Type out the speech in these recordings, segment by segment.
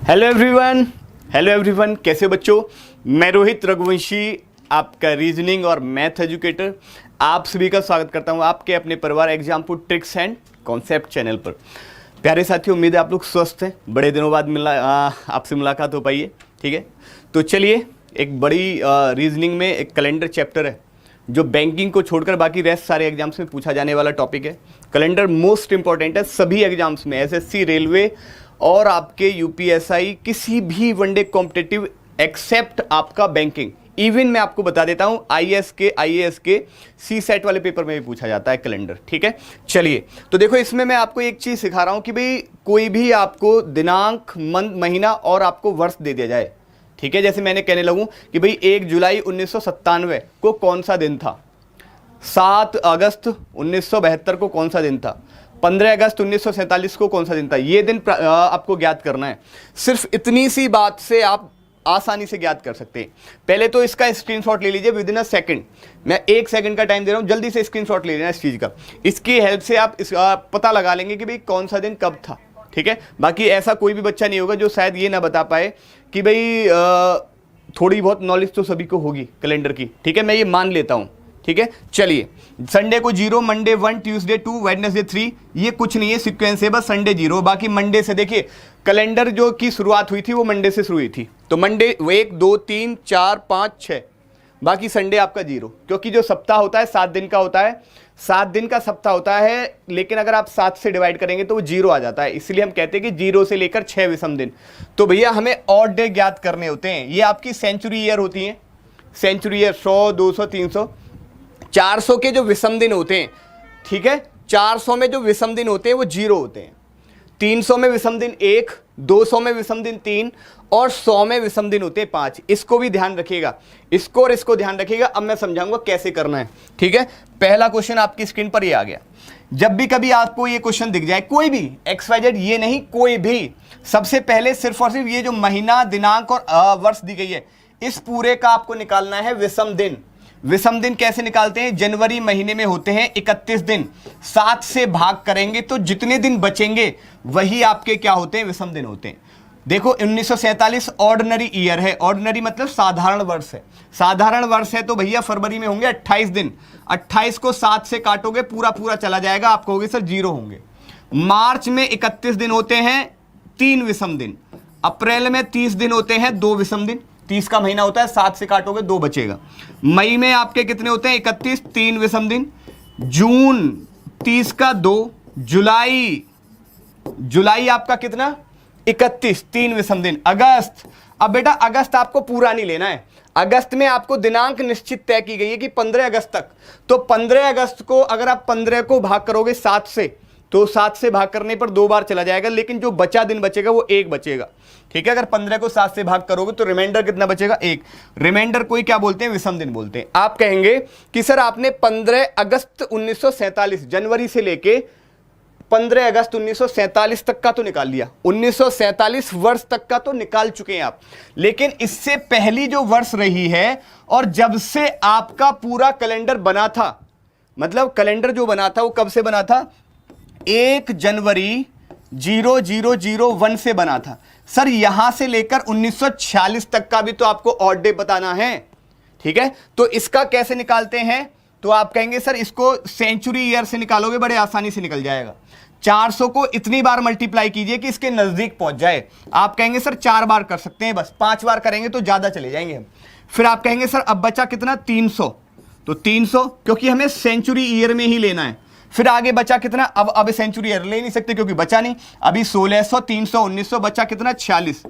Hello everyone, कैसे हो बच्चों। मैं रोहित रघुवंशी, आपका रीजनिंग और मैथ एजुकेटर, आप सभी का स्वागत करता हूं आपके अपने परिवार example tricks and concept channel पर। प्यारे साथियों, उम्मीद है आप लोग स्वस्थ हैं। बड़े दिनों बाद आपसे मुलाकात हो पाई है, ठीक है। तो चलिए, एक बड़ी रीजनिंग में एक कैलेंडर चैप्टर है जो बैंकिंग को छोड़कर बाकी रेस्ट सारे एग्जाम्स में पूछा जाने वाला टॉपिक है। कैलेंडर मोस्ट इंपॉर्टेंट है सभी एग्जाम्स में, एसएससी, रेलवे और आपके यूपीएसआई, किसी भी वनडे कॉम्पिटिटिव एक्सेप्ट आपका बैंकिंग। इवन मैं आपको बता देता हूं, आईएएस के सी सेट वाले पेपर में भी पूछा जाता है कैलेंडर, ठीक है। चलिए, तो देखो, इसमें मैं आपको एक चीज सिखा रहा हूं कि भाई कोई भी आपको दिनांक, महीना और आपको वर्ष दे दिया जाए, ठीक है। जैसे मैंने कहने लगूं कि भाई 1 जुलाई 1997 को कौन सा दिन था, 7 अगस्त 1972 को कौन सा दिन था, 15 अगस्त 1947 को कौन सा दिन था, ये दिन आपको ज्ञात करना है। सिर्फ इतनी सी बात से आप आसानी से ज्ञात कर सकते हैं। पहले तो इसका स्क्रीनशॉट ले लीजिए विद इन अ सेकंड। मैं 1 सेकंड का टाइम दे रहा हूं, जल्दी से स्क्रीनशॉट ले लेना इस चीज का। इसकी हेल्प से आप पता लगा लेंगे कि भाई कौन सा दिन कब था, ठीक है। बाकी ऐसा कोई भी बच्चा नहीं होगा जो शायद ये ना बता पाए कि भाई थोड़ी बहुत नॉलेज तो सभी को होगी कैलेंडर की, ठीक है। मैं ये मान लेता हूं, ठीक है। चलिए, संडे को 0, मंडे 1, ट्यूसडे 2, वेडनेसडे 3, ये कुछ नहीं है, सीक्वेंस है बस। संडे 0, बाकी मंडे से देखिए, कैलेंडर जो की शुरुआत हुई थी वो मंडे से शुरू हुई थी, तो मंडे 1, 2, 3, 4, 5, 6, बाकी संडे आपका 0, क्योंकि जो सप्ताह होता है 7 दिन का होता है, 7 दिन का सप्ताह होता है। लेकिन अगर आप 7 से डिवाइड करेंगे तो वो 0 आ जाता है, इसलिए हम कहते हैं कि 0 से लेकर 6 विषम दिन। तो भैया हमें ऑड डे ज्ञात करने होते हैं। ये आपकी सेंचुरी ईयर होती है, सेंचुरी ईयर 100, 200, 300, 400 के जो विषम दिन होते हैं, ठीक है। 400 में जो विषम दिन होते हैं वो 0 होते हैं, 300 में विषम दिन 1, 200 में विषम दिन 3 और 100 में विषम दिन होते हैं 5। इसको भी ध्यान रखिएगा, इसको और इसको ध्यान रखिएगा। अब मैं समझाऊंगा कैसे करना है, ठीक है। पहला क्वेश्चन आपकी स्क्रीन पर ये आ गया। जब भी कभी आपको ये क्वेश्चन दिख जाए, कोई भी XYZ, ये नहीं कोई भी, सबसे पहले सिर्फ और सिर्फ ये जो महीना, दिनांक और वर्ष दी गई है, इस पूरे का आपको निकालना है विषम दिन। विषम दिन कैसे निकालते हैं? जनवरी महीने में होते हैं 31 दिन, 7 से भाग करेंगे तो जितने दिन बचेंगे वही आपके क्या होते हैं, विषम दिन होते हैं। देखो, 1947 ऑर्डिनरी ईयर है, ऑर्डिनरी मतलब साधारण वर्ष है। साधारण वर्ष है तो भैया फरवरी में होंगे 28 दिन, 28 को 7 से काटोगे पूरा पूरा चला जाएगा, आप कहोगे सर 0 होंगे। मार्च में 31 दिन होते हैं, 3 विषम दिन। अप्रैल में 30 दिन होते हैं, 2 विषम दिन। 30 का महीना होता है, 7 से काटोगे 2 बचेगा। मई में आपके कितने होते हैं? 31, 3 विषम दिन। जून 30 का 2, जुलाई आपका कितना? 31, 3 विषम दिन। अगस्त, अब बेटा अगस्त आपको पूरा नहीं लेना है, अगस्त में आपको दिनांक निश्चित तय की गई है कि 15 अगस्त तक। तो 15 अगस्त को अगर आप 15 को भाग करोगे 7 से, तो 7 से भाग करने पर 2 बार चला जाएगा, लेकिन जो बचा दिन बचेगा वो 1 बचेगा, ठीक है। अगर 15 को 7 से भाग करोगे तो रिमाइंडर कितना बचेगा? 1। रिमाइंडर कोई क्या बोलते हैं? विषम दिन बोलते हैं। आप कहेंगे कि सर आपने 15 अगस्त 1947, जनवरी से लेके 15 अगस्त 1947 तक का तो निकाल लिया, 1947 वर्ष तक का तो निकाल चुके हैं आप, लेकिन इससे पहली जो वर्ष रही है और जब से आपका पूरा कैलेंडर बना था, मतलब कैलेंडर जो बना था वो कब से बना था? 1 जनवरी 0001 से बना था। सर यहां से लेकर 1946 तक का भी तो आपको ऑड डे बताना है, ठीक है। तो इसका कैसे निकालते हैं? तो आप कहेंगे सर इसको सेंचुरी ईयर से निकालोगे, बड़े आसानी से निकल जाएगा। 400 को इतनी बार मल्टीप्लाई कीजिए कि इसके नजदीक पहुंच जाए। आप कहेंगे सर 4 बार कर सकते हैं, बस 5 बार करेंगे तो ज्यादा चले जाएंगे हम। फिर आप कहेंगे सर अब बचा कितना? 300, तो 300 क्योंकि हमें सेंचुरी ईयर में ही लेना है। फिर आगे बचा कितना? अब सेंचुरी ईयर ले नहीं सकते क्योंकि बचा नहीं, अभी 1600, 300, 1900, बचा कितना? 46।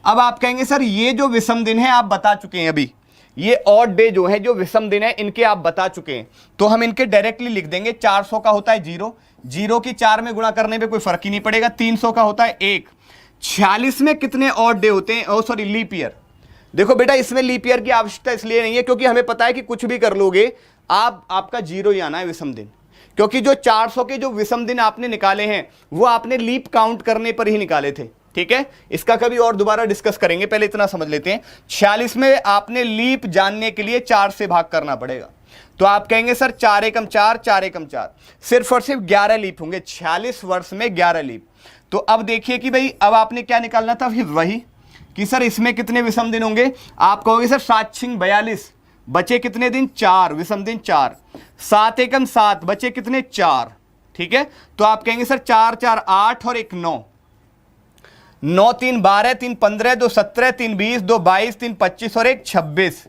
अब आप कहेंगे सर ये जो विषम दिन है आप बता चुके हैं, अभी ये ऑड डे जो है, जो विषम दिन है, इनके आप बता चुके हैं, तो हम इनके डायरेक्टली लिख देंगे। 400 का होता है 0, 0 की 4 में गुणा करने पे कोई फर्क ही नहीं पड़ेगा। 300 का होता है 1। 46 में कितने ऑड डे होते हैं? Sorry, leap year. देखो बेटा, इसमें लीप ईयर की आवश्यकता इसलिए नहीं है क्योंकि हमें पता है कि कुछ भी कर लोगे आपका 0 ही आना है विषम दिन, क्योंकि जो 400 के जो विषम दिन आपने निकाले हैं वो आपने लीप काउंट करने पर ही निकाले थे, ठीक है। इसका कभी और दोबारा डिस्कस करेंगे, पहले इतना समझ लेते हैं। 46 में आपने लीप जानने के लिए 4 से भाग करना पड़ेगा। तो आप कहेंगे सर 4 एकम 4, 4 एकम 4, सिर्फ और सिर्फ 11 लीप होंगे, 46 वर्ष में 11 लीप। तो अब देखिए कि भाई अब आपने क्या निकालना था, फिर वही कि सर इसमें कितने विषम दिन होंगे। आप कहोगे सर 7 छिंग 42, बचे कितने दिन, 4, विषम दिन 4, 7 एकम 7, बचे कितने, 4। ठीक है, तो आप कहेंगे सर 4 4 8 और 1 9, 9 3 12, 3 15, 2 17, 3 20, 2 22, 3 25 और 1 26।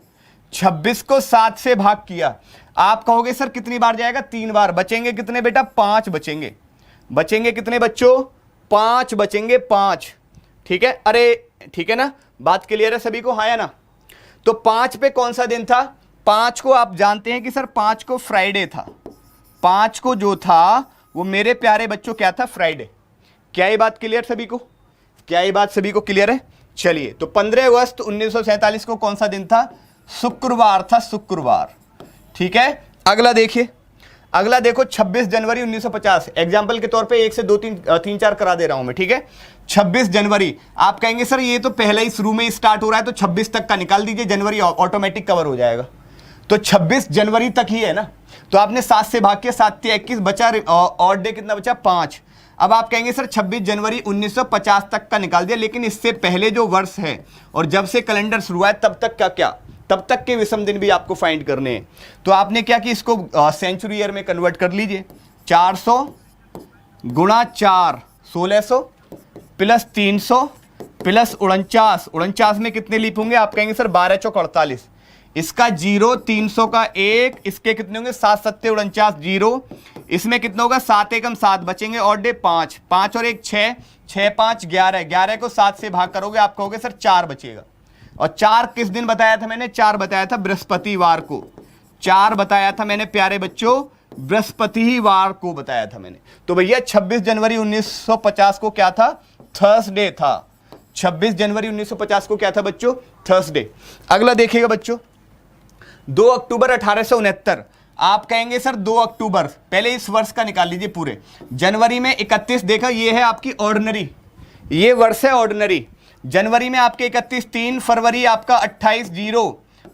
26 को 7 से भाग किया। आप कहोगे सर कितनी बार जाएगा, 3 बार। बचेंगे कितने बेटा, 5 बचेंगे। बचेंगे कितने बच्चों, 5 बचेंगे, 5। ठीक है, अरे ठीक है ना, बात क्लियर है सभी को, हाँ या ना। तो 5 पे कौन सा दिन था, 5 को आप जानते हैं कि सर 5 को फ्राइडे था। 5 को जो था वो मेरे प्यारे बच्चों क्या था, फ्राइडे। क्या ये बात क्लियर सभी को, क्या ये बात सभी को क्लियर है। चलिए, तो 15 अगस्त 1947 को कौन सा दिन था, शुक्रवार था, शुक्रवार। ठीक है, अगला देखिए, अगला देखो 26 जनवरी 1950। एग्जाम्पल के तौर पे 1 से 2 3 4 करा दे रहा हूं मैं। ठीक है, 26 जनवरी। आप कहेंगे सर ये तो पहले ही शुरू में स्टार्ट हो रहा है, तो 26 तक का निकाल दीजिए, जनवरी ऑटोमेटिक कवर हो जाएगा। तो 26 जनवरी तक ही है ना, तो आपने 7 से भाग किया, 7 से 21 बचा, और डे कितना बचा, 5। अब आप कहेंगे सर 26 जनवरी 1950 तक का निकाल दिया, लेकिन इससे पहले जो वर्ष है और जब से कैलेंडर शुरू हुआ है तब तक का क्या, तब तक के विषम दिन भी आपको फाइंड करने हैं। तो आपने क्या कि इसको सेंचुरी ईयर में कन्वर्ट कर लीजिए। 400 गुणा 4 1600 प्लस 300 प्लस 49, 49 में कितने लीप होंगे, आप कहेंगे सर 12 चौक 48। इसका 0, 300 का 1, इसके कितने होंगे, 7 7 49 0। इसमें कितना होगा, 7 एकम 7, बचेंगे और डे 5, 5 और 1 6, 6 5 11, 11 को 7 से भाग करोगे, आप कहोगे सर 4 बचेगा। और 4 किस दिन बताया था मैंने, 4 बताया था बृहस्पतिवार को। 4 बताया था मैंने प्यारे बच्चों, बृहस्पतिवार को बताया था मैंने। तो भैया 26 जनवरी 1950 को क्या था, थर्सडे था। 26 जनवरी 1950 को क्या था बच्चों, थर्सडे। अगला देखिएगा बच्चों, 2 अक्टूबर 1869। आप कहेंगे सर 2 अक्टूबर, पहले इस वर्ष का निकाल लीजिए पूरे। जनवरी में 31 देखा, ये है आपकी ऑर्डिनरी, ये वर्ष है ऑर्डिनरी। जनवरी में आपके 31 3, फरवरी आपका 28 0,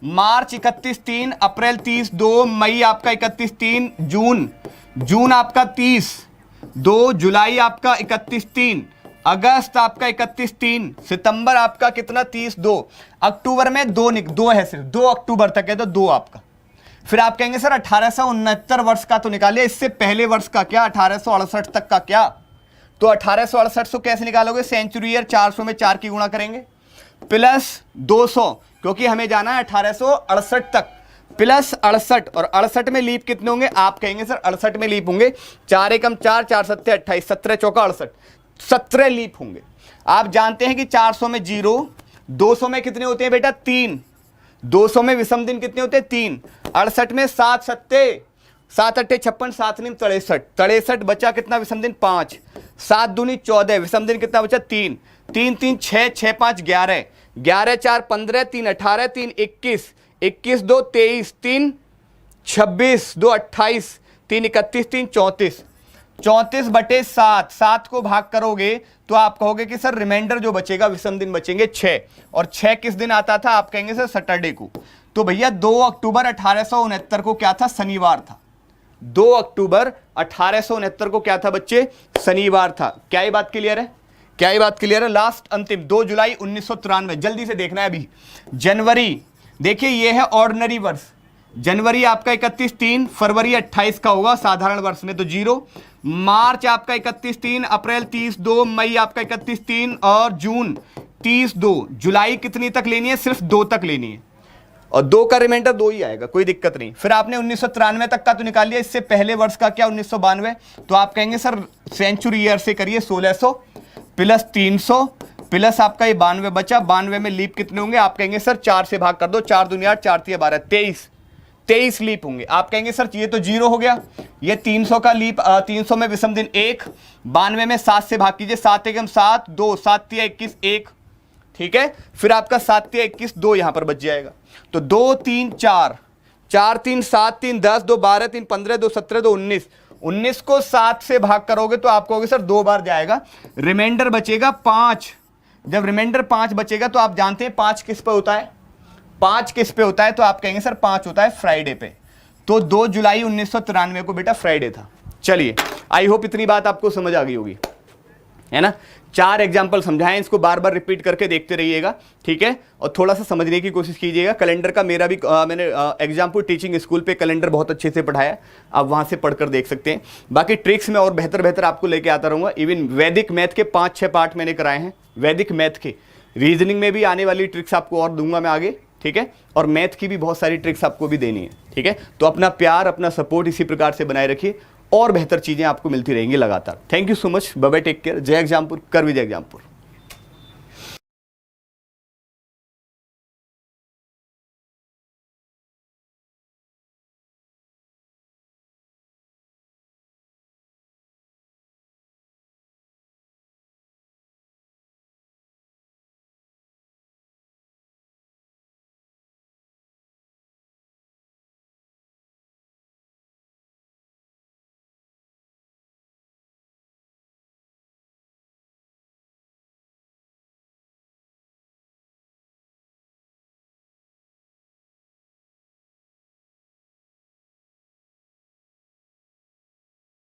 मार्च 31 3, अप्रैल 30 2, मई आपका 31 3, जून आपका 30 2, जुलाई आपका 31 3, अगस्त आपका 31 3, सितंबर आपका कितना 30 2, अक्टूबर में 2 है, सिर्फ 2 अक्टूबर तक है, तो 2 आपका। फिर आप कहेंगे सर 1869 वर्ष का तो निकालिए, इससे पहले वर्ष का क्या, 1868 तक का क्या। तो 1868 से कैसे निकालोगे, सेंचुरी ईयर 400 में 4 की गुणा करेंगे, प्लस 200, क्योंकि हमें जाना है 1868 तक, प्लस 68, और 68 में लीप कितने होंगे, आप कहेंगे सर 68 में लीप होंगे 4 एकम 4, 4 7 28, 17 चौका 68, 17 लीप होंगे। आप जानते हैं कि 400 में 0, 200 में कितने होते हैं बेटा, 3, 200 में विषम दिन कितने होते हैं, 3, 68 में 7 सत्ते 7 अट्ठे 56, 7 नीम 63, 63 बचा कितना विषम दिन, 5, 7 दूनी 14, विषम दिन कितना बचा, 3, 3 3 6, 6 5 11, 11 4 15, 3 18, 3 21, 21 2 23, 3 26, 2 28, 3 31, 3 34, 34 बटे 7, 7 को भाग करोगे तो आप कहोगे कि सर रिमाइंडर जो बचेगा विषम दिन बचेंगे 6, और 6 किस दिन आता था, आप कहेंगे सर सैटरडे को। तो भैया 2 अक्टूबर 1869 को क्या था, शनिवार था। 2 अक्टूबर 1869 को क्या था बच्चे, शनिवार था। क्या ये बात क्लियर है, क्या ये बात क्लियर है। लास्ट अंतिम 2 जुलाई 1993, जल्दी से देखना है अभी। जनवरी देखिए ये है ऑर्डिनरी वर्ष, जनवरी आपका 31 3, फरवरी 28 का होगा साधारण वर्ष में तो 0, मार्च आपका 31 3, अप्रैल 30 2, मई आपका 31 3 और जून 30 2, जुलाई कितनी तक लेनी है, सिर्फ 2 तक लेनी है, और 2 का रिमाइंडर 2 ही आएगा, कोई दिक्कत नहीं। फिर आपने 1993 तक का तो निकाल लिया, इससे पहले वर्ष का क्या 1992, तो आप कहेंगे सर सेंचुरी ईयर से करिए 1600 प्लस 300 प्लस आपका ये 92 बचा, 92 में लीप कितने होंगे, आप कहेंगे सर 4 से भाग कर दो, 4 दूनी 8, 4 3 12, 23 लीप होंगे। आप कहेंगे सर ये तो 0 हो गया, ये 300 का लीप, 300 में विषम दिन 1, 92 में 7 से भाग कीजिए, 7 एकम 7, 2, 7 3 21 1, ठीक है। फिर आपका 7 3 21 2 यहां पर बच जाएगा, तो 2 3 4, 4 3 7 3 10, 2 12 3 15, 2 17, 2 19, 19 को 7 से भाग करोगे तो आप कहोगे सर 2 बार जाएगा, रिमाइंडर बचेगा 5। जब रिमाइंडर 5 बचेगा तो आप जानते हैं 5 किस पे होता है, 5 किस पे होता है, तो आप कहेंगे सर 5 होता है फ्राइडे पे। तो 2 जुलाई 1993 को बेटा फ्राइडे था। चलिए, आई होप इतनी बात आपको समझ आ गई होगी, है ना। 4 एग्जाम्पल समझाएं, इसको बार बार रिपीट करके देखते रहिएगा, ठीक है, और थोड़ा सा समझने की कोशिश कीजिएगा। कैलेंडर का मेरा भी मैंने एग्जाम्पुल टीचिंग स्कूल पे कैलेंडर बहुत अच्छे से पढ़ाया, आप वहां से पढ़कर देख सकते हैं। बाकी ट्रिक्स में और बेहतर आपको लेके आता रहूंगा। इवन वैदिक मैथ के 5-6 पार्ट मैंने कराए हैं, वैदिक मैथ के। रीजनिंग में भी आने वाली ट्रिक्स आपको और दूंगा मैं आगे, ठीक है, और मैथ की भी बहुत सारी ट्रिक्स आपको भी देनी है, ठीक है। तो अपना प्यार, अपना सपोर्ट इसी प्रकार से बनाए रखिए और बेहतर चीजें आपको मिलती रहेंगी लगातार। Thank you so much, bye bye, take care, जय एग्जामपुर, कर विजय एग्जामपुर।